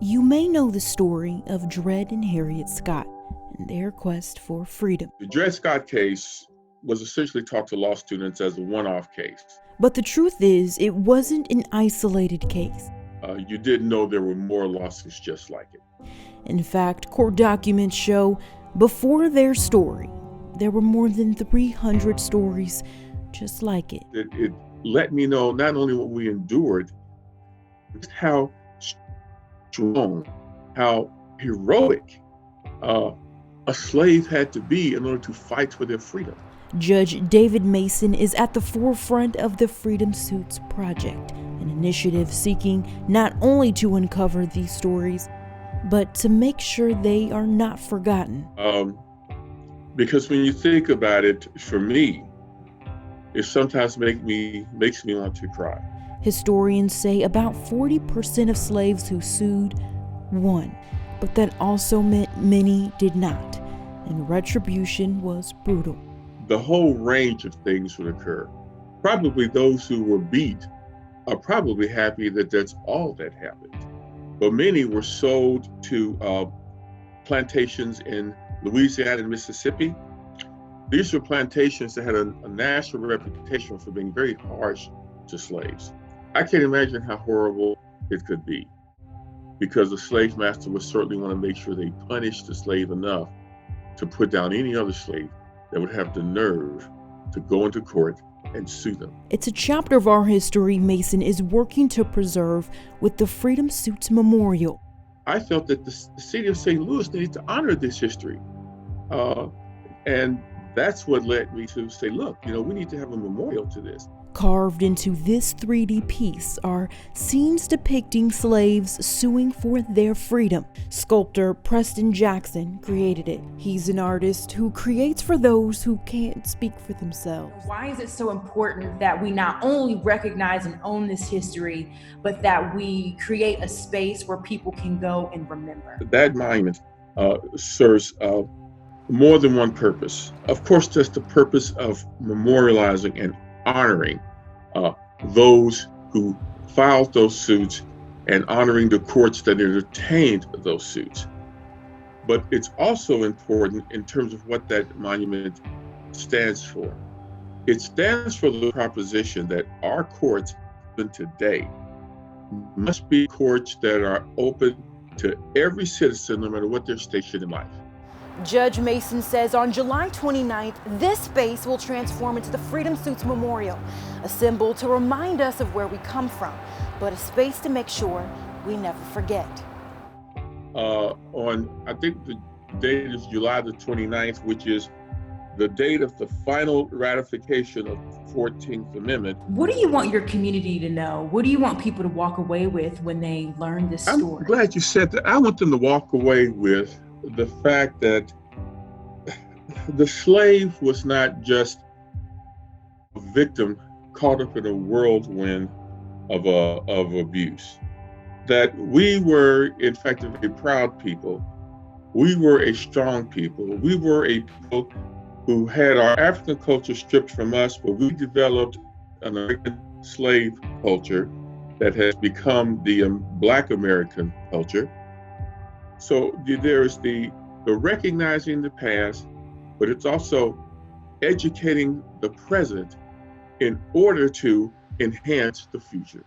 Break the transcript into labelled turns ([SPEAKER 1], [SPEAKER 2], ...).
[SPEAKER 1] You may know the story of Dred and Harriet Scott and their quest for freedom.
[SPEAKER 2] The Dred Scott case was essentially taught to law students as a one-off case.
[SPEAKER 1] But the truth is, it wasn't an isolated case.
[SPEAKER 2] You didn't know there were more lawsuits just like it.
[SPEAKER 1] In fact, court documents show before their story, there were more than 300 stories just like it.
[SPEAKER 2] It let me know not only what we endured, but how strong, how heroic a slave had to be in order to fight for their freedom.
[SPEAKER 1] Judge David Mason is at the forefront of the Freedom Suits Project, an initiative seeking not only to uncover these stories, but to make sure they are not forgotten.
[SPEAKER 2] Because when you think about it, for me, it sometimes makes me want to cry.
[SPEAKER 1] Historians say about 40% of slaves who sued won, but that also meant many did not, and retribution was brutal.
[SPEAKER 2] The whole range of things would occur. Probably those who were beat are probably happy that that's all that happened. But many were sold to plantations in Louisiana and Mississippi. These were plantations that had a national reputation for being very harsh to slaves. I can't imagine how horrible it could be, because the slave master would certainly want to make sure they punished the slave enough to put down any other slave that would have the nerve to go into court and sue them.
[SPEAKER 1] It's a chapter of our history Mason is working to preserve with the Freedom Suits Memorial.
[SPEAKER 2] I felt that the city of St. Louis needed to honor this history. And that's what led me to say, look, we need to have a memorial to this.
[SPEAKER 1] Carved into this 3D piece are scenes depicting slaves suing for their freedom. Sculptor Preston Jackson created it. He's an artist who creates for those who can't speak for themselves.
[SPEAKER 3] Why is it so important that we not only recognize and own this history, but that we create a space where people can go and remember?
[SPEAKER 2] That monument serves more than one purpose. Of course, just the purpose of memorializing and honoring those who filed those suits and honoring the courts that entertained those suits. But it's also important in terms of what that monument stands for. It stands for the proposition that our courts today must be courts that are open to every citizen, no matter what their station in life.
[SPEAKER 1] Judge Mason says on July 29th, this space will transform into the Freedom Suits Memorial, a symbol to remind us of where we come from, but a space to make sure we never forget.
[SPEAKER 2] I think the date is July the 29th, which is the date of the final ratification of the 14th Amendment.
[SPEAKER 3] What do you want your community to know? What do you want people to walk away with when they learn this story?
[SPEAKER 2] I'm glad you said that. I want them to walk away with the fact that the slave was not just a victim caught up in a whirlwind of abuse. That we were, in fact, a very proud people. We were a strong people. We were a people who had our African culture stripped from us, but we developed an American slave culture that has become the Black American culture. So there's the recognizing the past, but it's also educating the present in order to enhance the future.